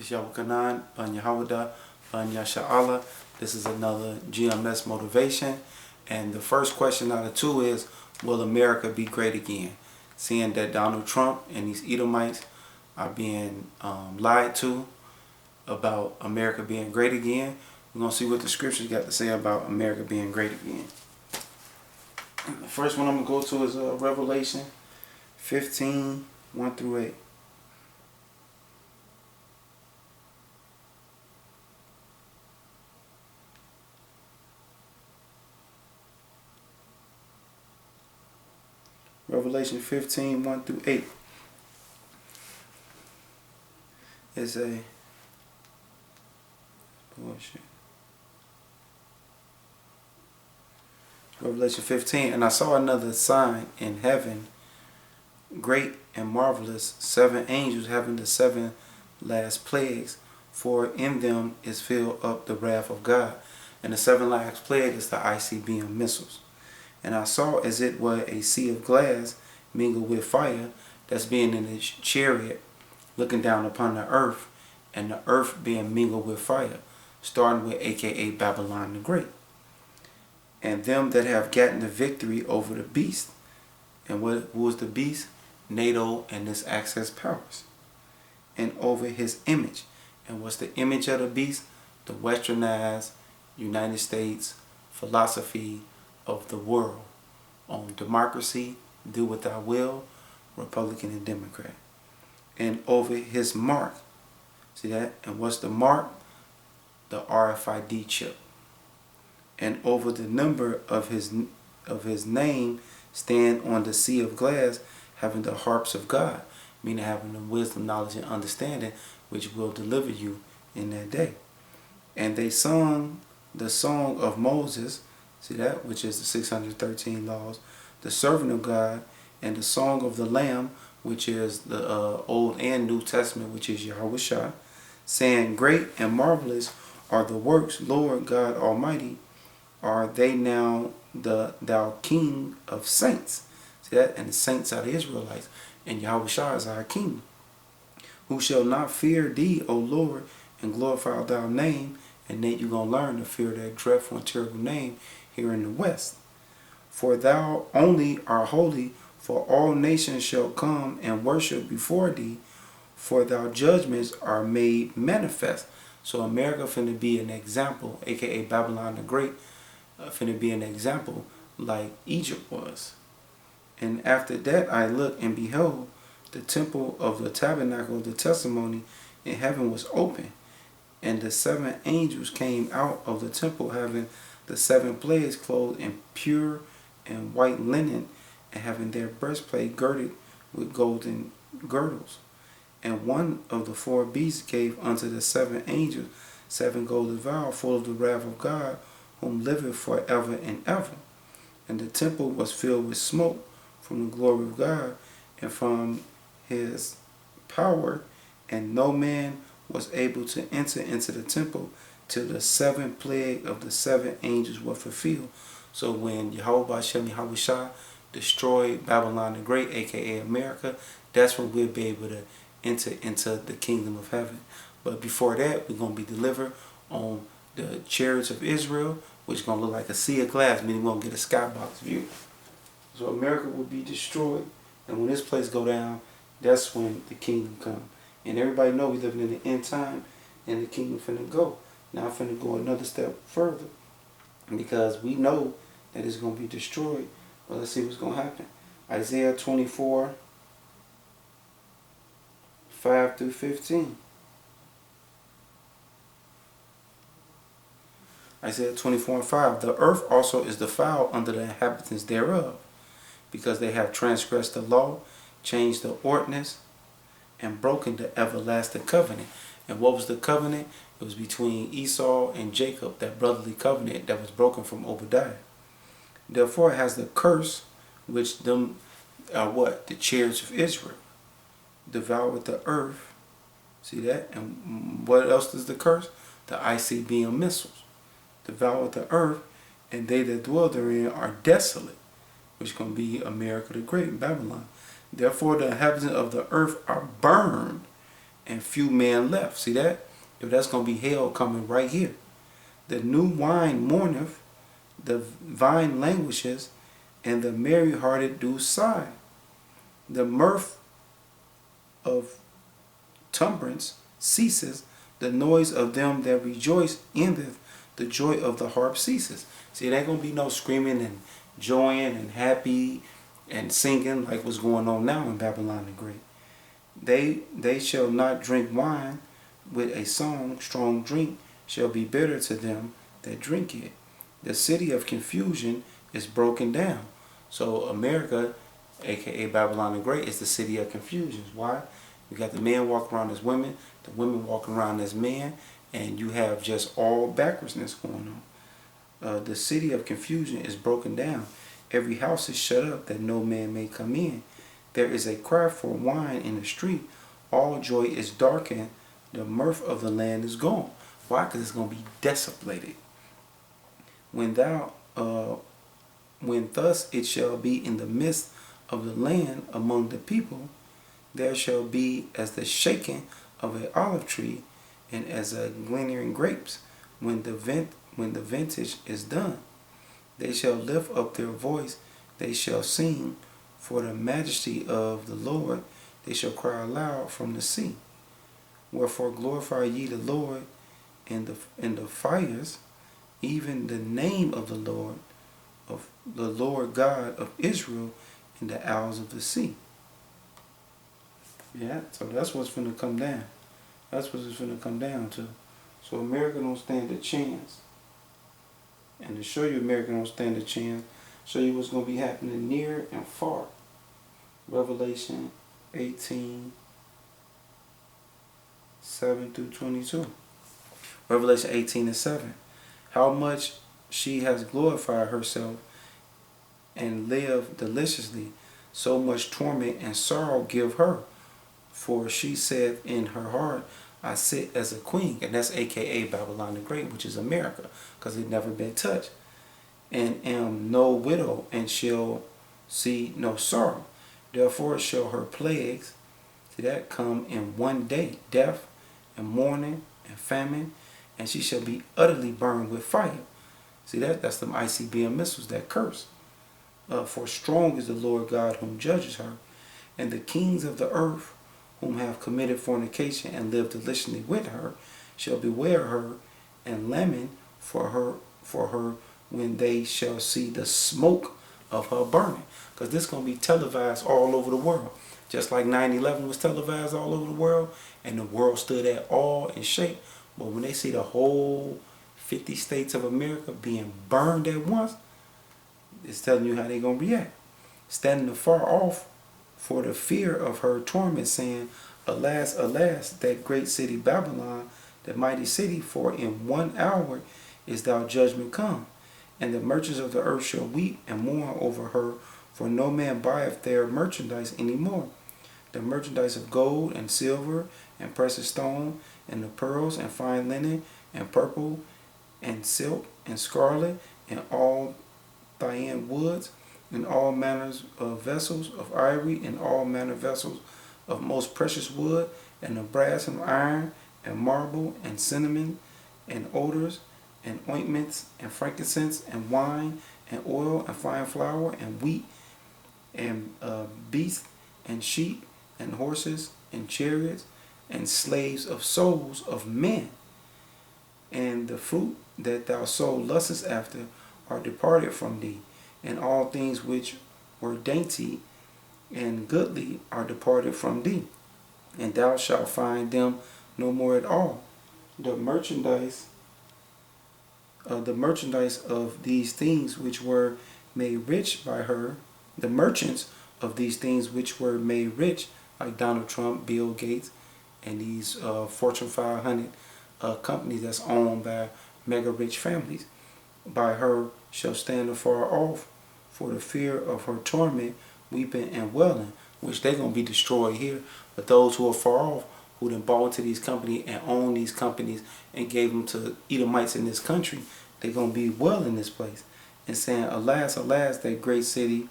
It's Yahukanan, Ban Yahawada, Ban Yasha'Allah. This is another GMS Motivation. And the first question out of two is, will America be great again? Seeing that Donald Trump and these Edomites are being lied to about America being great again, we're going to see what the scriptures got to say about America being great again. The first one I'm going to go to is Revelation 15, 1 through 8. Revelation 15, 1 through 8 is a bullshit. Revelation 15, and I saw another sign in heaven, great and marvelous, 7 angels having the 7 last plagues, for in them is filled up the wrath of God. And the 7 last plague is the ICBM missiles. And I saw as it were a sea of glass mingled with fire, that's being in its chariot, looking down upon the earth, and the earth being mingled with fire, starting with aka Babylon the Great. And them that have gotten the victory over the beast. And what was the beast? NATO and its access powers. And over his image. And what's the image of the beast? The westernized United States philosophy of the world on democracy, do what thou will, Republican and Democrat. And over his mark. See that? And what's the mark? The RFID chip. And over the number of his name stand on the sea of glass, having the harps of God, meaning having the wisdom, knowledge, and understanding, which will deliver you in that day. And they sung the song of Moses, see that, which is the 613 laws, the servant of God, and the song of the Lamb, which is the Old and New Testament, which is Yahushua, saying, great and marvelous are the works, Lord God Almighty, are they now thou King of saints. See that? And the saints are the Israelites, and Yahushua is our King. Who shall not fear thee, O Lord, and glorify thy name. And then you're going to learn to fear that dreadful and terrible name here in the West. For thou only art holy, for all nations shall come and worship before thee, for thy judgments are made manifest. So America finna be an example, aka Babylon the Great, finna be an example like Egypt was. And after that I looked, and behold, the temple of the tabernacle of the testimony in heaven was open. And the 7 angels came out of the temple, having the 7 plagues, clothed in pure and white linen, and having their breastplate girded with golden girdles. And one of the 4 beasts gave unto the 7 angels 7 golden vials full of the wrath of God, whom liveth forever and ever. And the temple was filled with smoke from the glory of God and from his power, and no man was able to enter into the temple till the 7th plague of the 7 angels were fulfilled. So when Yehovah Shem Yahushua destroyed Babylon the Great, aka America, that's when we'll be able to enter into the kingdom of heaven. But before that, we're going to be delivered on the chariots of Israel, which is going to look like a sea of glass, meaning we're going to get a skybox view. So America will be destroyed, and when this place go down, that's when the kingdom comes. And everybody know we living in the end time, and the kingdom finna go. Now I'm finna go another step further, because we know that it's going to be destroyed. But let's see what's going to happen. Isaiah 24, 5 through 15. Isaiah 24 and 5. The earth also is defiled under the inhabitants thereof, because they have transgressed the law, changed the ordinance, and broken the everlasting covenant. And what was the covenant? It was between Esau and Jacob, that brotherly covenant that was broken from Obadiah. Therefore it has the curse, which them are what? The chariots of Israel. Devoured the earth. See that? And what else is the curse? The ICBM missiles. Devoured the earth, and they that dwell therein are desolate, which is going to be America the Great, Babylon. Therefore the inhabitants of the earth are burned, and few men left. See that? So that's going to be hell coming right here. The new wine mourneth, the vine languishes, and the merry-hearted do sigh. The mirth of timbrance ceases, the noise of them that rejoice endeth, the joy of the harp ceases. See, it ain't going to be no screaming and joying and happy and singing like what's going on now in Babylon the Great. They shall not drink wine with a song, strong drink shall be bitter to them that drink it. The city of confusion is broken down. So America, aka Babylon the Great, is the city of confusion. Why? You got the men walking around as women, the women walking around as men, and you have just all backwardsness going on. The city of confusion is broken down. Every house is shut up that no man may come in. There is a cry for wine in the street. All joy is darkened. The mirth of the land is gone. Why? Because it's going to be desolated. When thus it shall be in the midst of the land among the people, there shall be as the shaking of an olive tree, and as a gleaning grapes, when the vintage is done. They shall lift up their voice, they shall sing, for the majesty of the Lord, they shall cry aloud from the sea. Wherefore glorify ye the Lord in the fires, even the name of the Lord God of Israel, in the isles of the sea. Yeah, so that's what's going to come down. That's what it's going to come down to. So America don't stand a chance. And to show you America don't stand a chance, show you what's going to be happening near and far. Revelation 18, 7 through 22. Revelation 18 and 7. How much she has glorified herself and lived deliciously, so much torment and sorrow give her. For she said in her heart, I sit as a queen. And that's aka Babylon the Great, which is America, because it never been touched. And am no widow, and shall see no sorrow. Therefore shall her plagues, see that, come in one day, death and mourning and famine, and she shall be utterly burned with fire. See that? That's them ICBM missiles that curse. For strong is the Lord God whom judges her, and the kings of the earth whom have committed fornication and lived deliciously with her shall beware her and lament for her when they shall see the smoke of her burning. Because this is going to be televised all over the world. Just like 9/11 was televised all over the world, and the world stood at awe and shake. But when they see the whole 50 states of America being burned at once, it's telling you how they're going to react. Standing afar off for the fear of her torment, saying, Alas, alas, that great city Babylon, the mighty city, for in 1 hour is thou judgment come. And the merchants of the earth shall weep and mourn over her, for no man buyeth their merchandise any more. The merchandise of gold and silver and precious stone, and the pearls and fine linen, and purple and silk and scarlet, and all Thyan woods, and all manners of vessels of ivory, and all manner of vessels of most precious wood, and of brass and iron, and marble, and cinnamon, and odors, and ointments, and frankincense, and wine, and oil, and fine flour, and wheat, and beasts, and sheep, and horses, and chariots, and slaves of souls of men. And the fruit that thou so lustest after are departed from thee, and all things which were dainty and goodly are departed from thee, and thou shalt find them no more at all. The merchandise of these things which were made rich by her, the merchants of these things which were made rich, like Donald Trump, Bill Gates, and these Fortune 500 companies that's owned by mega rich families, by her shall stand afar off for the fear of her torment, weeping and wailing, which they're going to be destroyed here. But those who are far off, who then bought into these companies and own these companies and gave them to Edomites in this country, they're going to be well in this place. And saying, Alas, alas, that great city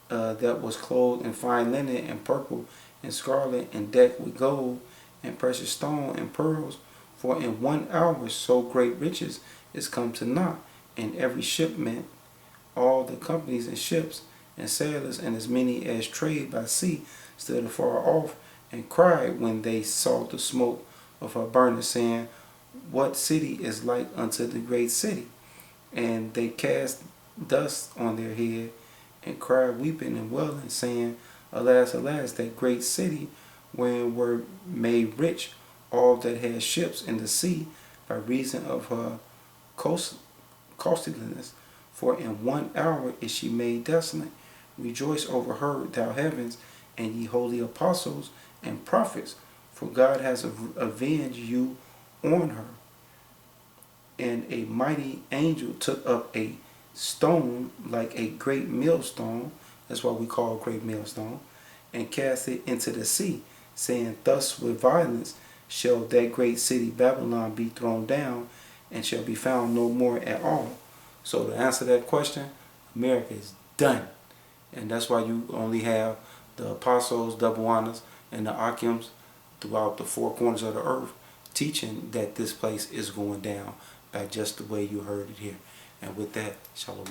that was clothed in fine linen and purple and scarlet and decked with gold and precious stone and pearls, for in 1 hour so great riches is come to naught, and every shipment, all the companies and ships and sailors, and as many as trade by sea, stood afar off, and cried when they saw the smoke of her burning, saying, What city is like unto the great city? And they cast dust on their head, and cried, weeping and wailing, saying, Alas, alas, that great city, wherein were made rich all that had ships in the sea, by reason of her costliness. For in 1 hour is she made desolate. Rejoice over her, thou heavens, and ye holy apostles and prophets, for God has avenged you on her. And a mighty angel took up a stone like a great millstone, that's what we call a great millstone, and cast it into the sea, saying, Thus with violence shall that great city Babylon be thrown down, and shall be found no more at all. So to answer that question, America is done. And that's why you only have the apostles, double honors, and the Akims throughout the four corners of the earth teaching that this place is going down by just the way you heard it here. And with that, shalom.